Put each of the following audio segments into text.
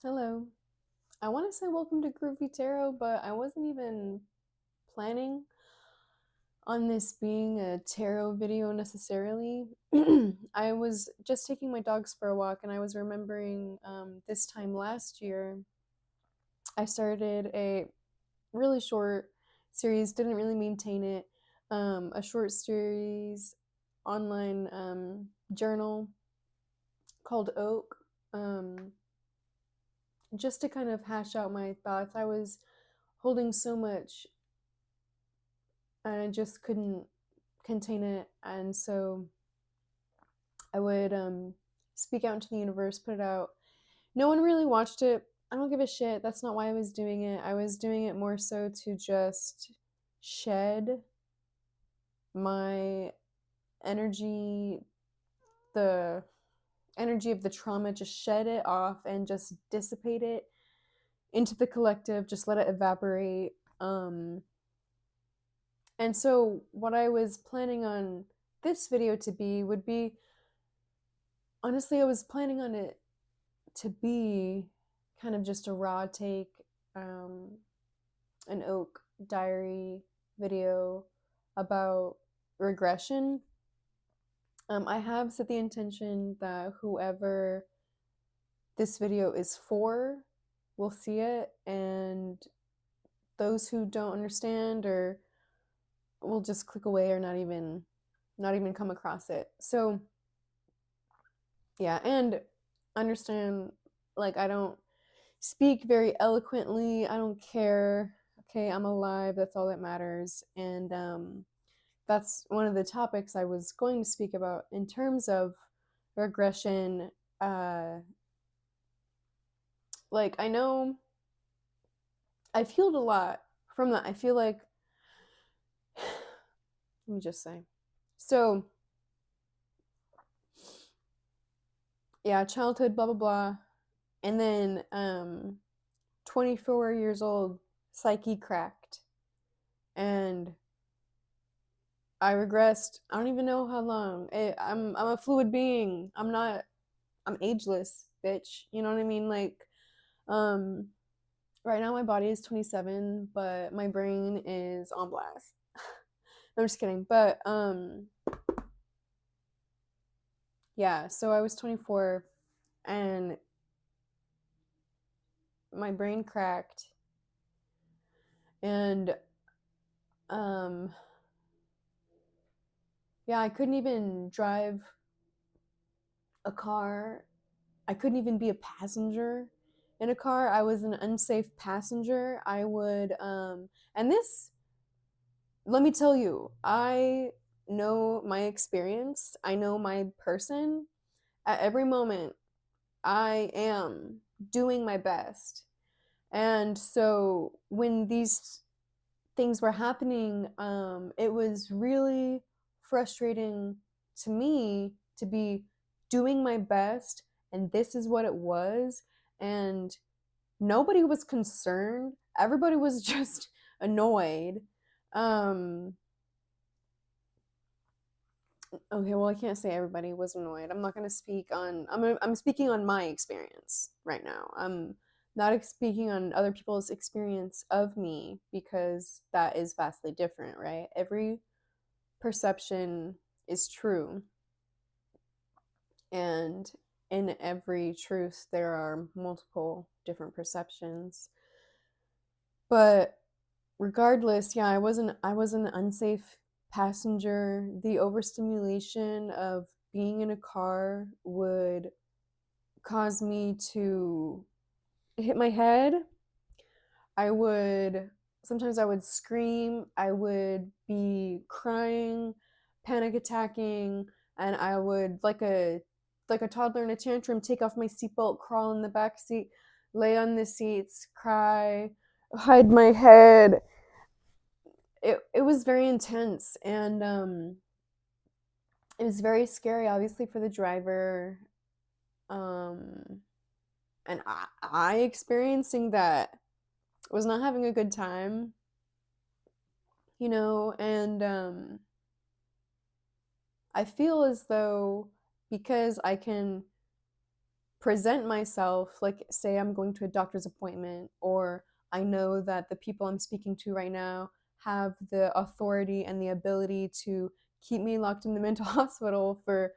Hello. I want to say welcome to Groovy Tarot, but I wasn't even planning on this being a tarot video necessarily. I was just taking my dogs for a walk and I was remembering this time last year, I started a really short series, didn't really maintain it, a short series online journal called Oak. Um, just to kind of hash out my thoughts. I was holding so much and I just couldn't contain it. And so I would speak out into the universe, put it out. No one really watched it. I don't give a shit. That's not why I was doing it. I was doing it more so to just shed my energy, the energy of the trauma, just shed it off and just dissipate it into the collective, just let it evaporate. And so, what I was planning on this video to be would be honestly, I was planning on it to be kind of just a raw take, um, an Oak Diary video about regression. I have set the intention that whoever this video is for will see it, and those who don't understand or will just click away or not even come across it. So yeah, and understand, like, I don't speak very eloquently. I don't care. Okay, I'm alive. That's all that matters. And that's one of the topics I was going to speak about in terms of regression. Uh, like, I know I've healed a lot from that. I feel like, let me just say. So, yeah, childhood, blah, blah, blah. And then 24 years old, psyche cracked. And I regressed. I don't even know how long. I'm a fluid being. I'm ageless, bitch. You know what I mean? Like, um, right now my body is 27, but my brain is on blast. No, I'm just kidding. But yeah. So I was 24, and my brain cracked, and um, yeah, I couldn't even drive a car. I couldn't even be a passenger in a car. I was an unsafe passenger. I would and this, let me tell you, I know my experience. I know my person. At every moment, I am doing my best. And so when these things were happening, it was really frustrating to me to be doing my best, and this is what it was. And nobody was concerned. Everybody was just annoyed. Um, okay, well, I can't say everybody was annoyed. I'm not going to speak on. I'm speaking on my experience right now. I'm not speaking on other people's experience of me because that is vastly different, right? Every perception is true, and in every truth there are multiple different perceptions. But regardless, yeah, I was an unsafe passenger. The overstimulation of being in a car would cause me to hit my head. I would Sometimes I would scream, I would be crying, panic attacking, and I would, like a toddler in a tantrum, take off my seatbelt, crawl in the back seat, lay on the seats, cry, hide my head. It was very intense, and it was very scary, obviously, for the driver. Um, and I experiencing that was not having a good time, and I feel as though because I can present myself, like say I'm going to a doctor's appointment, or I know that the people I'm speaking to right now have the authority and the ability to keep me locked in the mental hospital for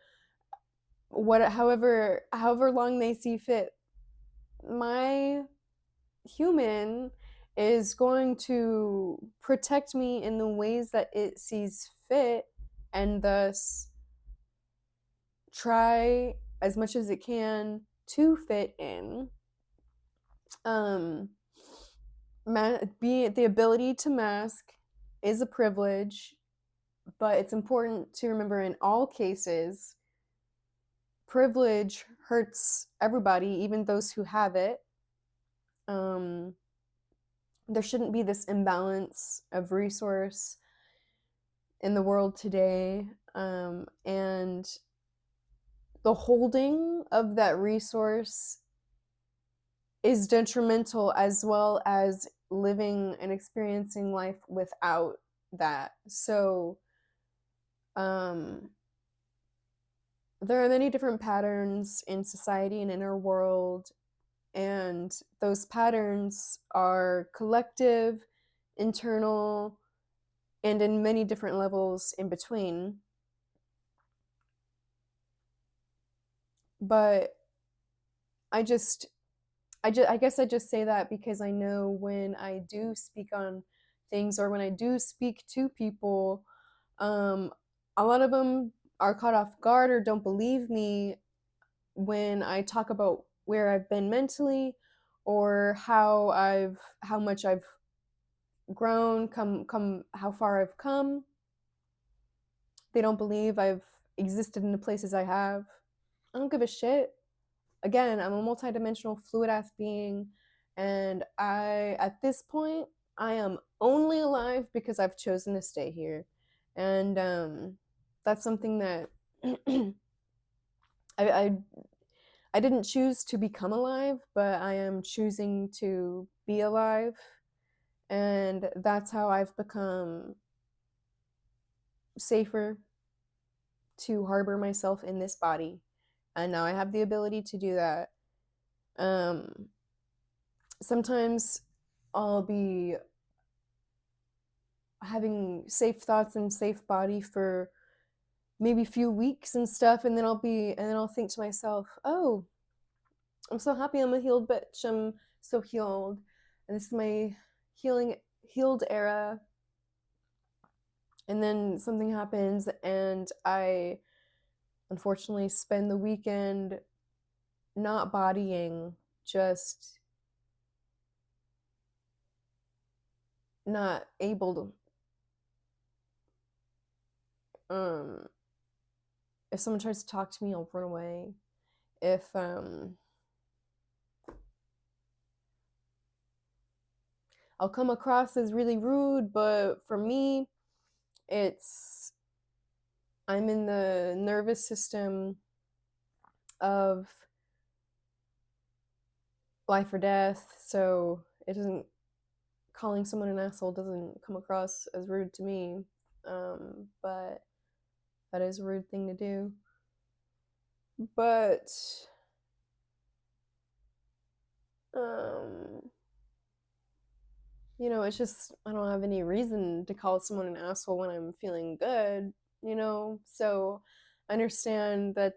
however long they see fit. My human is going to protect me in the ways that it sees fit, and thus try as much as it can to fit in. Um, be the ability to mask is a privilege, but it's important to remember in all cases, privilege hurts everybody, even those who have it. Um, there shouldn't be this imbalance of resource in the world today, and the holding of that resource is detrimental, as well as living and experiencing life without that. So um, there are many different patterns in society and in our world, and those patterns are collective, internal, and in many different levels in between. But I just I guess I just say that because I know when I do speak on things, or when I do speak to people, um, a lot of them are caught off guard or don't believe me when I talk about where I've been mentally, or how much I've grown, come how far I've come. They don't believe I've existed in the places I have. I don't give a shit. Again, I'm a multidimensional fluid ass being, and at this point I am only alive because I've chosen to stay here. And that's something that I, I I didn't choose to become alive, but I am choosing to be alive, and that's how I've become safer to harbor myself in this body. And now I have the ability to do that. um Sometimes I'll be having safe thoughts and safe body for maybe a few weeks and stuff, and then I'll think to myself, "Oh, I'm so happy I'm a healed bitch. I'm so healed. And this is my healed era." And then something happens, and I unfortunately spend the weekend not bodying, just not able to. If someone tries to talk to me, I'll run away. If I'll come across as really rude, but for me, it's I'm in the nervous system of life or death, so it doesn't calling someone an asshole doesn't come across as rude to me. But that is a rude thing to do. But um it's just I don't have any reason to call someone an asshole when I'm feeling good, So I understand that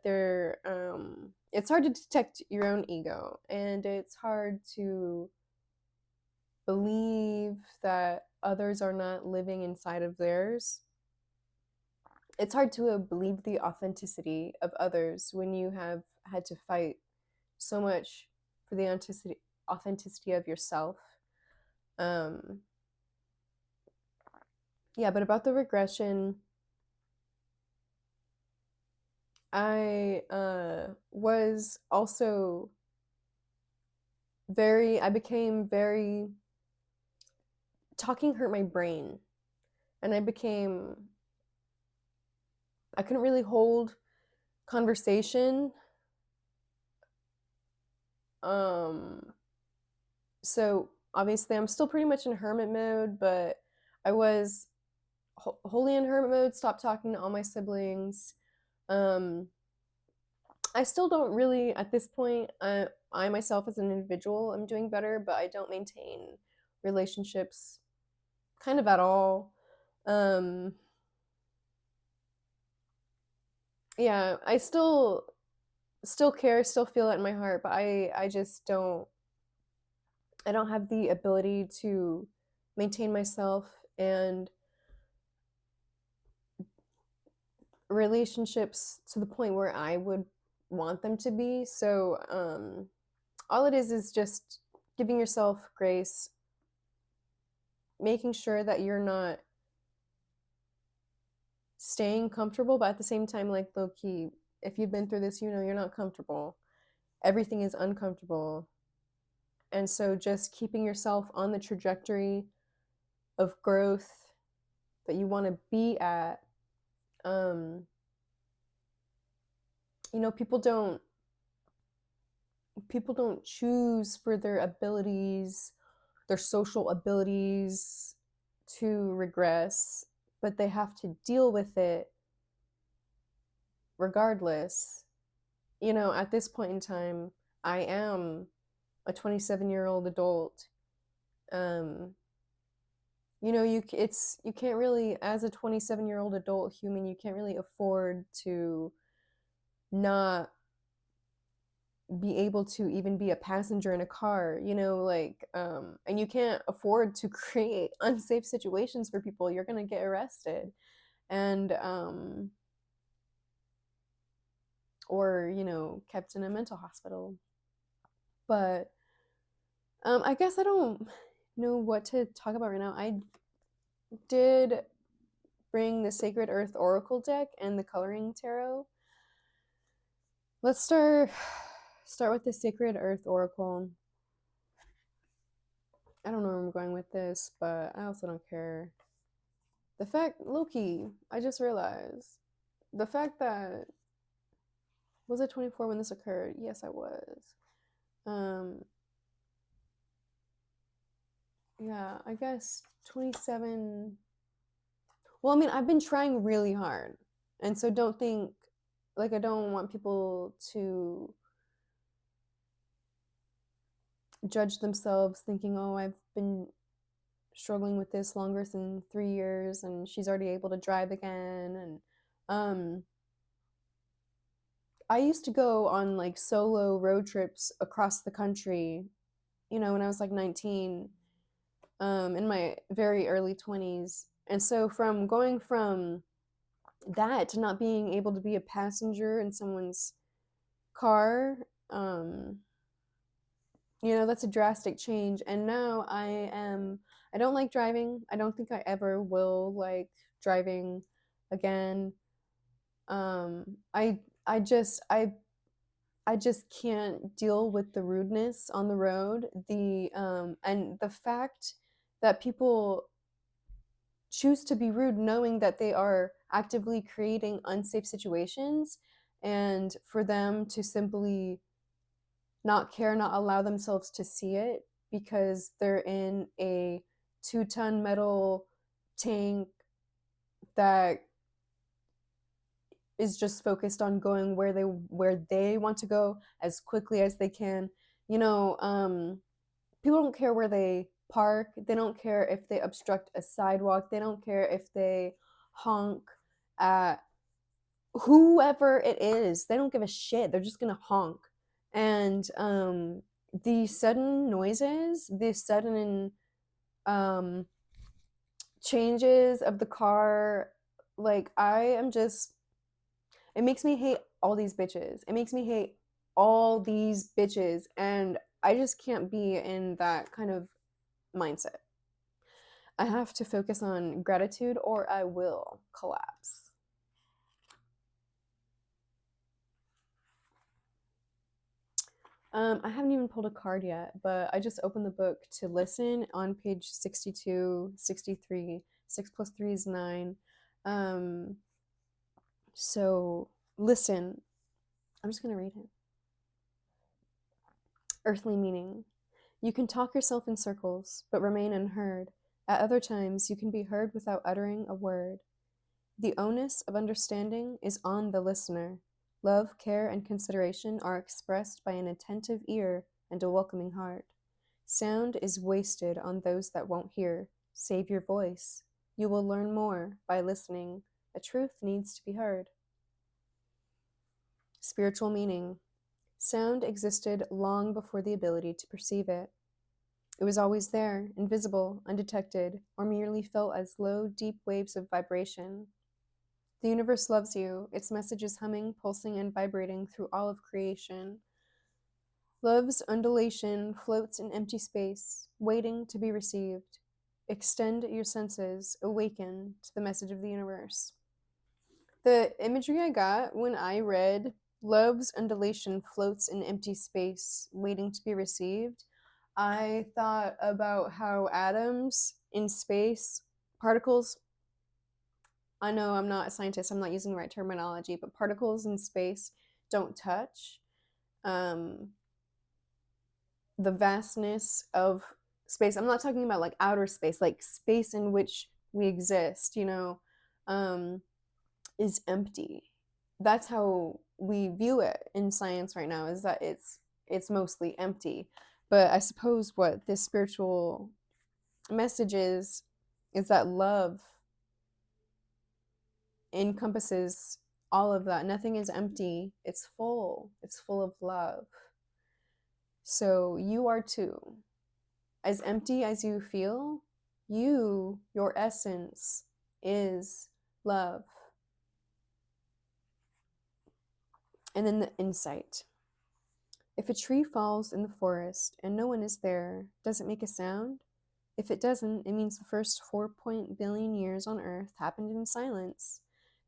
it's hard to detect your own ego, and it's hard to believe that others are not living inside of theirs. It's hard to believe the authenticity of others when you have had to fight so much for the authenticity of yourself. Um, yeah, but about the regression, I was also I became very, talking hurt my brain. And I couldn't really hold conversation. Um, so obviously I'm still pretty much in hermit mode, but I was wholly in hermit mode, stopped talking to all my siblings. Um, I still don't really, at this point, I myself as an individual am doing better, but I don't maintain relationships kind of at all. Um, yeah, I still care, still feel it in my heart, but I just don't have the ability to maintain myself and relationships to the point where I would want them to be. So, all it is just giving yourself grace, making sure that you're not staying comfortable, but at the same time, like low key, if you've been through this, you know you're not comfortable. Everything is uncomfortable. And so just keeping yourself on the trajectory of growth that you want to be at. Um, you know, people don't choose for their abilities, their social abilities to regress, but they have to deal with it regardless. You know, at this point in time, I am a 27-year-old adult. Um, you know, you can't really, as a 27-year-old adult human, you can't really afford to not be able to even be a passenger in a car, you know, like, and you can't afford to create unsafe situations for people. You're gonna get arrested, and or you know, kept in a mental hospital. But I guess I don't know what to talk about right now. I did bring the Sacred Earth Oracle deck and the Coloring Tarot. Let's start with the Sacred Earth Oracle. I don't know where I'm going with this, but I also don't care. The fact, Loki, I just realized the fact that was it 24 when this occurred? Yes, I was. Um, yeah, I guess 27. Well, I mean, I've been trying really hard, and so don't think like I don't want people to judge themselves thinking, oh, I've been struggling with this longer than 3 years and she's already able to drive again. And um, I used to go on like solo road trips across the country, you know, when I was like 19, in my very early 20s. And so from going from that to not being able to be a passenger in someone's car, um, you know, that's a drastic change. And now I don't like driving. I don't think I ever will like driving again. I just can't deal with the rudeness on the road, the and the fact that people choose to be rude knowing that they are actively creating unsafe situations, and for them to simply not care, not allow themselves to see it because they're in a 2-ton metal tank that is just focused on going where they want to go as quickly as they can. You know, people don't care where they park. They don't care if they obstruct a sidewalk. They don't care if they honk at whoever it is. They don't give a shit. They're just gonna honk. And the sudden noises, the sudden um, changes of the car, like I am just. It makes me hate all these bitches. It makes me hate all these bitches, and I just can't be in that kind of mindset. I have to focus on gratitude or I will collapse. I haven't even pulled a card yet, but I just opened the book to listen on page 62, 63. 6 plus 3 is 9. Um, so listen. I'm just going to read it. Earthly meaning. You can talk yourself in circles, but remain unheard. At other times, you can be heard without uttering a word. The onus of understanding is on the listener. Love, care, and consideration are expressed by an attentive ear and a welcoming heart. Sound is wasted on those that won't hear. Save your voice. You will learn more by listening. A truth needs to be heard. Spiritual meaning. Sound existed long before the ability to perceive it. It was always there, invisible, undetected, or merely felt as low, deep waves of vibration. The universe loves you. Its message is humming, pulsing, and vibrating through all of creation. Love's undulation floats in empty space, waiting to be received. Extend your senses, awaken to the message of the universe. The imagery I got when I read Love's undulation floats in empty space, waiting to be received, I thought about how atoms in space, particles, I know I'm not a scientist, I'm not using the right terminology, but particles in space don't touch. The vastness of space, I'm not talking about like outer space, like space in which we exist, is empty. That's how we view it in science right now, is that it's mostly empty. But I suppose what this spiritual message is that love encompasses all of that. Nothing is empty. It's full. It's full of love. So you are too. As empty as you feel, your essence is love. And then the insight. If a tree falls in the forest and no one is there, does it make a sound? If it doesn't, it means the first 4 billion years on Earth happened in silence.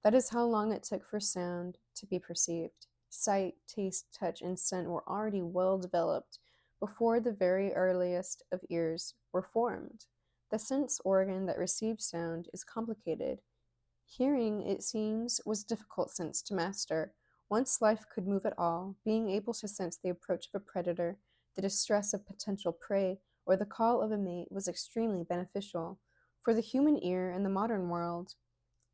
That is how long it took for sound to be perceived. Sight, taste, touch, and scent were already well developed before the very earliest of ears were formed. The sense organ that receives sound is complicated. Hearing, it seems, was a difficult sense to master. Once life could move at all, being able to sense the approach of a predator, the distress of potential prey, or the call of a mate was extremely beneficial. For the human ear in the modern world,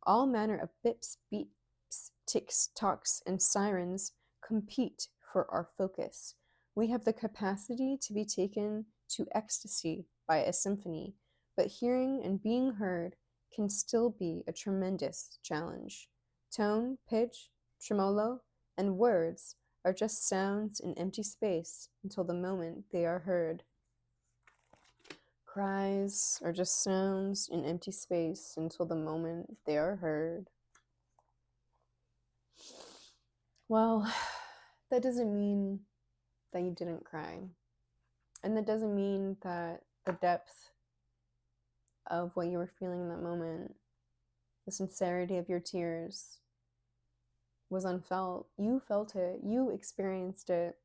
all manner of bips, beeps, ticks, talks, and sirens compete for our focus. We have the capacity to be taken to ecstasy by a symphony, but hearing and being heard can still be a tremendous challenge. Tone, pitch, tremolo, and words are just sounds in empty space until the moment they are heard. Cries are just sounds in empty space until the moment they are heard. Well, that doesn't mean that you didn't cry. And that doesn't mean that the depth of what you were feeling in that moment, the sincerity of your tears, was unfelt. You felt it, you experienced it.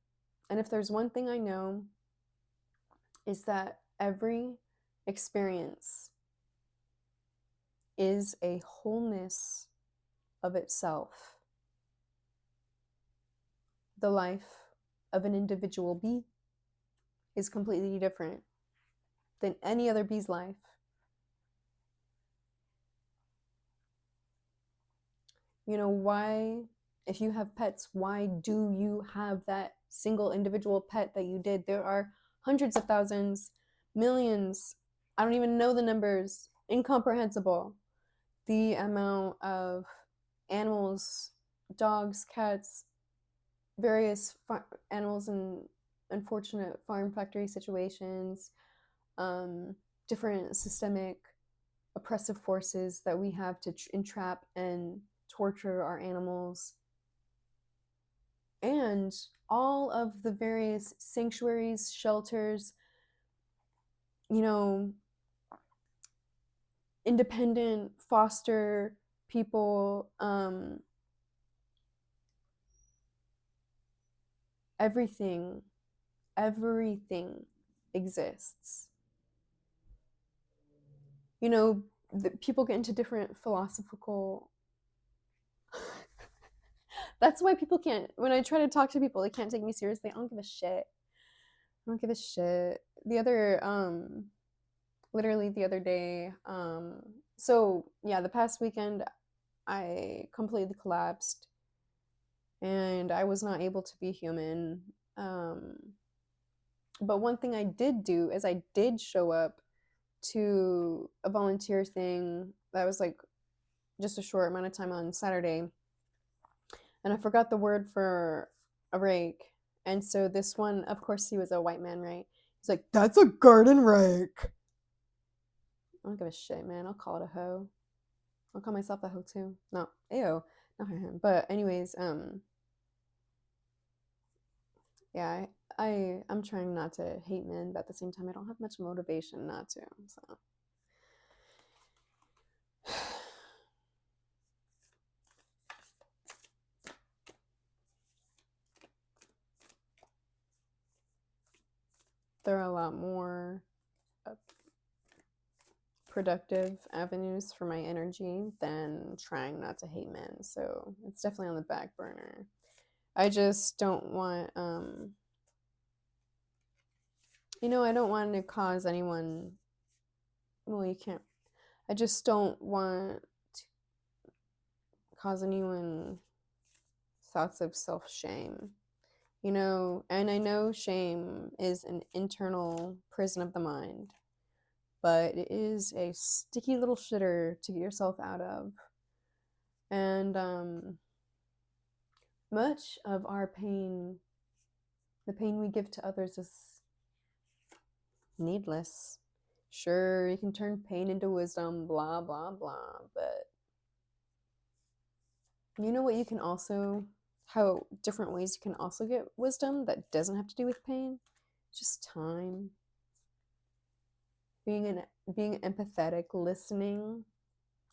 And if there's one thing I know, is that every experience is a wholeness of itself. The life of an individual bee is completely different than any other bee's life. Why, if you have pets, why do you have that single individual pet that you did? There are hundreds of thousands, millions, I don't even know the numbers, incomprehensible. The amount of animals, dogs, cats, various animals in unfortunate farm factory situations, different systemic oppressive forces that we have to entrap and torture our animals, and all of the various sanctuaries, shelters, independent foster people, everything exists. People get into different philosophical that's why people can't, when I try to talk to people, they can't take me seriously. I don't give a shit. Literally the other day, so yeah, the past weekend I completely collapsed and I was not able to be human. Um, but one thing I did do is I did show up to a volunteer thing that was like just a short amount of time on Saturday, and I forgot the word for a rake. And so this one, of course, he was a white man, right? He's like, "That's a garden rake." I don't give a shit, man. I'll call it a hoe. I'll call myself a hoe too. No, ew, not for him. But anyways, yeah, I'm trying not to hate men, but at the same time, I don't have much motivation not to. So there are a lot more productive avenues for my energy than trying not to hate men. So it's definitely on the back burner. I just don't want, I don't want to cause anyone. Well, you can't. I just don't want to cause anyone thoughts of self shame. And I know shame is an internal prison of the mind, but it is a sticky little shitter to get yourself out of. And much of our pain, the pain we give to others, is needless. Sure, you can turn pain into wisdom, blah, blah, blah, but you know what you can also, how different ways you can also get wisdom that doesn't have to do with pain? Just time. Being empathetic, listening,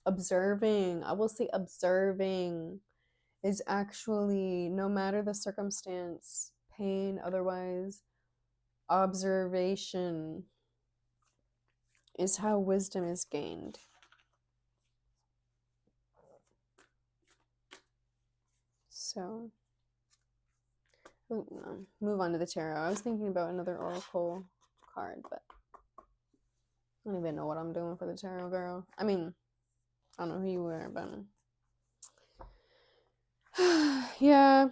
observing. I will say observing is actually, no matter the circumstance, pain, otherwise, observation is how wisdom is gained. So, move on to the tarot. I was thinking about another oracle card, but I don't even know what I'm doing for the tarot, girl. I mean, I don't know who you were, but yeah.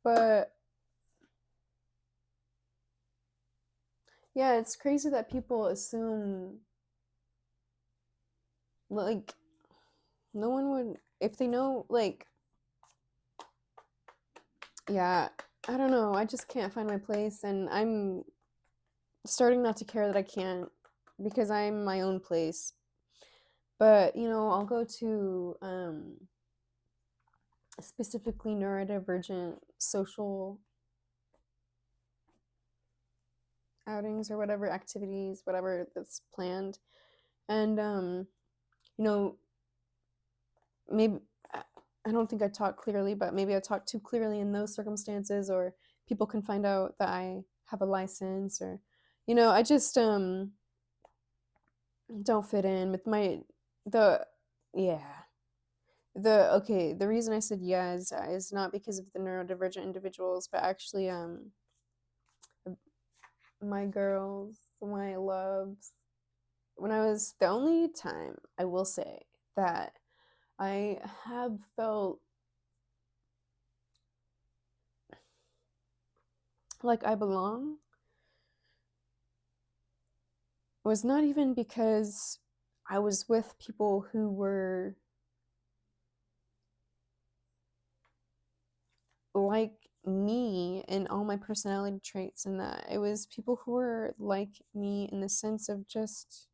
But yeah, it's crazy that people assume, like, no one would, if they know, like, yeah, I don't know. I just can't find my place, and I'm starting not to care that I can't, because I'm my own place. But, I'll go to specifically neurodivergent social outings or whatever, activities, whatever that's planned. And, you know, maybe I don't think I talk clearly, but maybe I talk too clearly in those circumstances, or people can find out that I have a license, or, I just don't fit in with the, yeah. The reason I said yeah is not because of the neurodivergent individuals, but actually, my girls, my loves, when I was, the only time I will say that I have felt like I belong was not even because I was with people who were like me in all my personality traits, and that it was people who were like me in the sense of just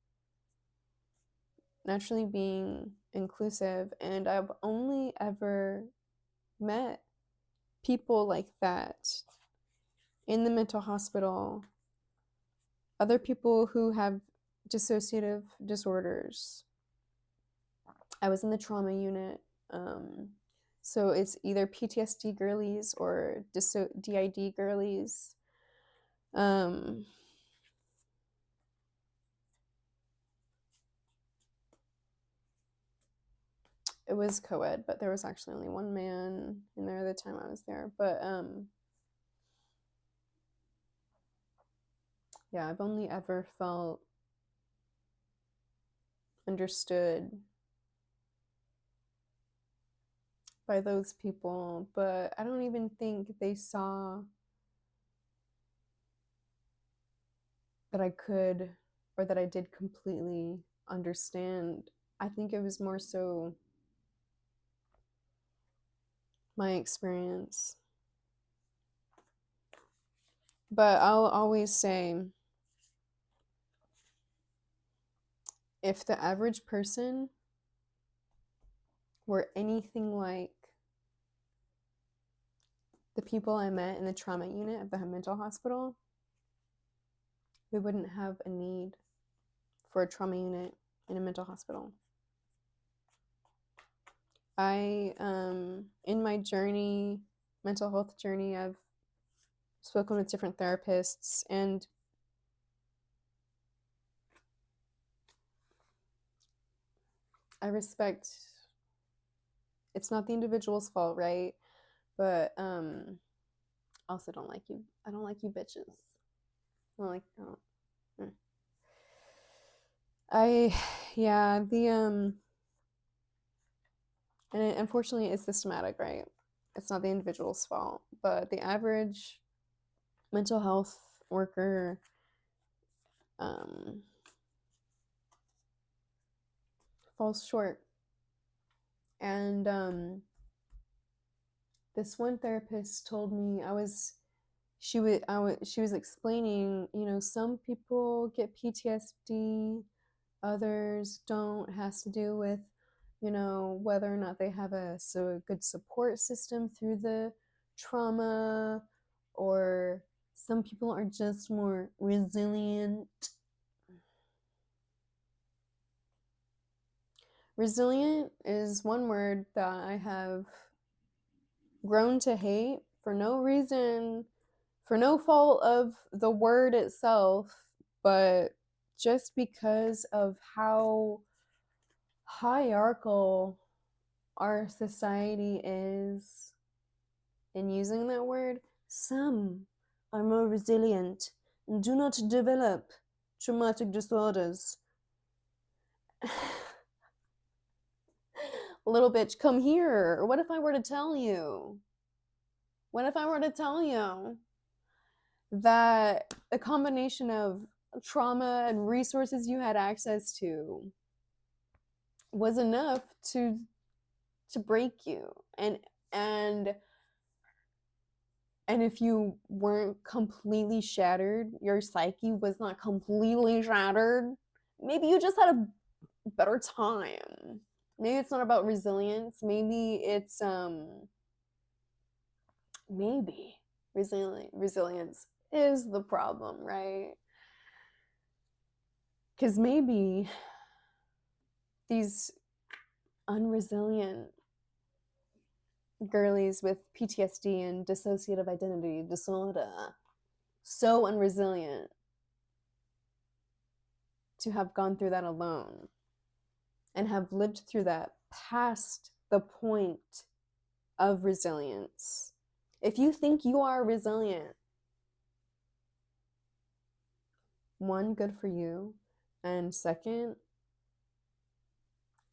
naturally being inclusive. And I've only ever met people like that in the mental hospital, other people who have dissociative disorders. I was in the trauma unit. So it's either PTSD girlies or DID girlies. It was co-ed, but there was actually only one man in there the time I was there. But yeah, I've only ever felt understood by those people, but I don't even think they saw that I could or that I did completely understand. I think it was more so my experience. But I'll always say, if the average person were anything like the people I met in the trauma unit of the mental hospital, we wouldn't have a need for a trauma unit in a mental hospital. In my journey, mental health journey, I've spoken with different therapists, and I respect, it's not the individual's fault, right? But also don't like you. I don't like you bitches. I don't like, yeah, and unfortunately it's systematic, right? It's not the individual's fault, but the average mental health worker falls short. And this one therapist told me, she was explaining, some people get PTSD, others don't. It has to do with, whether or not they have a good support system through the trauma, or some people are just more resilient. Resilient is one word that I have grown to hate for no reason, for no fault of the word itself, but just because of how hierarchical our society is in using that word. Some are more resilient and do not develop traumatic disorders. Little bitch, come here. What if I were to tell you? What if I were to tell you that a combination of trauma and resources you had access to was enough to break you, and if you weren't completely shattered, your psyche was not completely shattered, maybe you just had a better time. Maybe it's not about resilience. Maybe it's maybe resilience is the problem, right? Because maybe these unresilient girlies with PTSD and dissociative identity disorder, so unresilient to have gone through that alone and have lived through that past the point of resilience. If you think you are resilient, one, good for you. And second,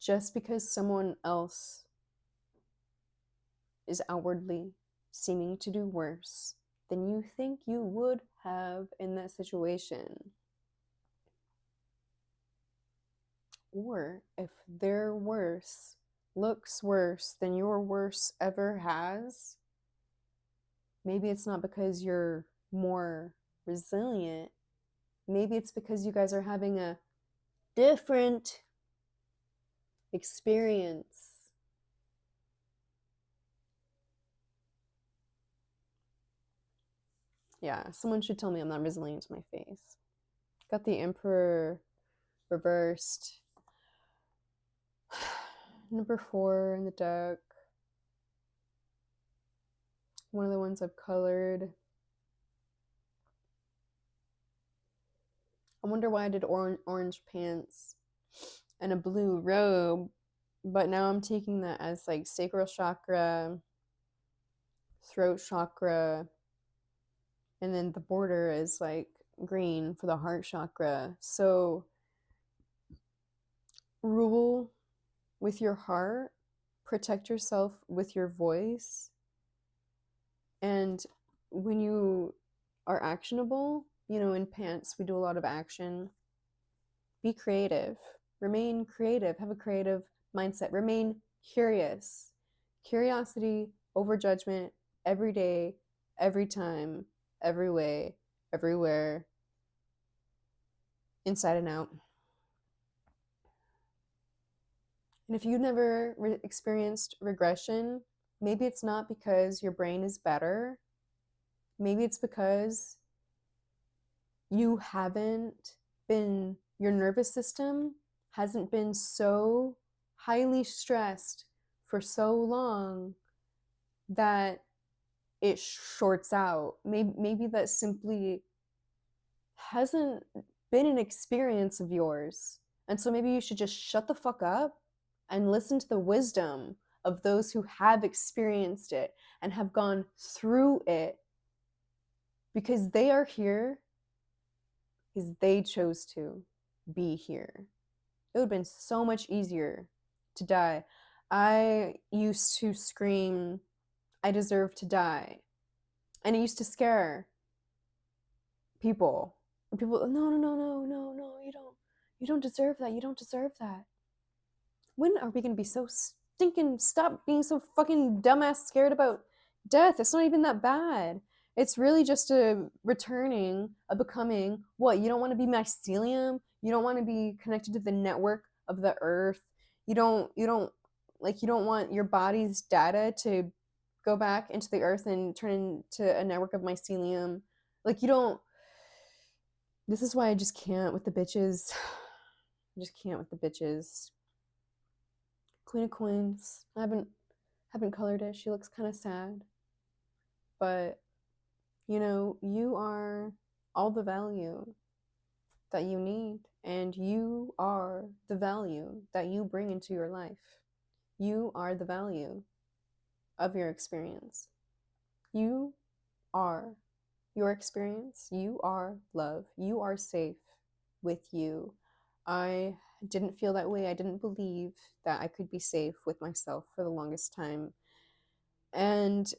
just because someone else is outwardly seeming to do worse than you think you would have in that situation, or if their worse looks worse than your worse ever has, maybe it's not because you're more resilient. Maybe it's because you guys are having a different experience. Yeah, someone should tell me I'm not resilient to my face. Got the Emperor reversed. Number 4 in the deck. One of the ones I've colored. I wonder why I did orange pants and a blue robe, but now I'm taking that as like sacral chakra, throat chakra, and then the border is like green for the heart chakra. So rule with your heart, protect yourself with your voice. And when you are actionable, in pants, we do a lot of action. Be creative, remain creative, have a creative mindset, remain curious. Curiosity over judgment every day, every time, every way, everywhere, inside and out. And if you've never experienced regression, maybe it's not because your brain is better. Maybe it's because your nervous system hasn't been so highly stressed for so long that it shorts out. Maybe that simply hasn't been an experience of yours. And so maybe you should just shut the fuck up and listen to the wisdom of those who have experienced it and have gone through it, because they are here because they chose to be here. It would have been so much easier to die. I used to scream, I deserve to die. And it used to scare people. People, no, no, no, no, no, no, you don't deserve that. You don't deserve that. When are we going to be so stinking, stop being so fucking dumbass scared about death? It's not even that bad. It's really just a returning, a becoming. What? You don't want to be mycelium? You don't want to be connected to the network of the earth? You don't want your body's data to go back into the earth and turn into a network of mycelium? Like, you don't. This is why I just can't with the bitches. I just can't with the bitches. Queen of Coins. I haven't colored it. She looks kind of sad. But you are all the value that you need, and you are the value that you bring into your life. You are the value of your experience. You are your experience. You are love. You are safe with you. I didn't feel that way. I didn't believe that I could be safe with myself for the longest time. And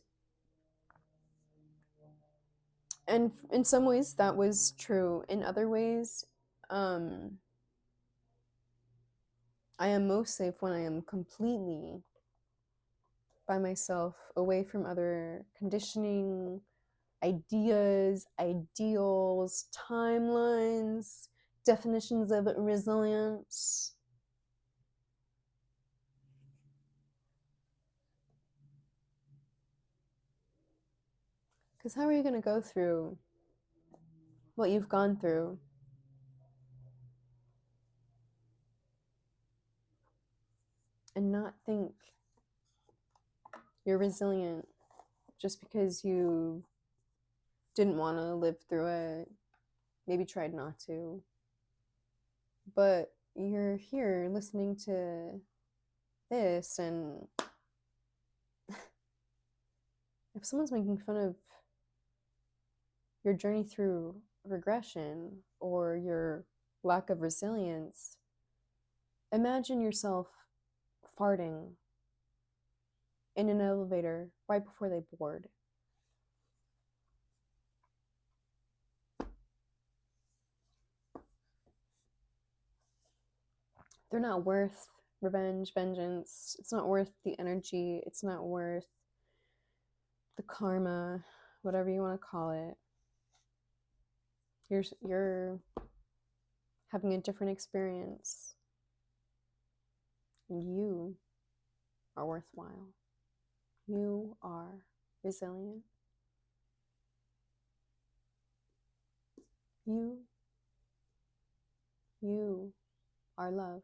in some ways that was true. In other ways, I am most safe when I am completely by myself, away from other conditioning, ideas, ideals, timelines, definitions of resilience. Because how are you going to go through what you've gone through and not think you're resilient just because you didn't want to live through it, maybe tried not to, but you're here listening to this, and if someone's making fun of your journey through regression or your lack of resilience, imagine yourself farting in an elevator right before they board. They're not worth revenge, vengeance. It's not worth the energy. It's not worth the karma, whatever you want to call it. You're having a different experience, and you are worthwhile. You are resilient. You are love.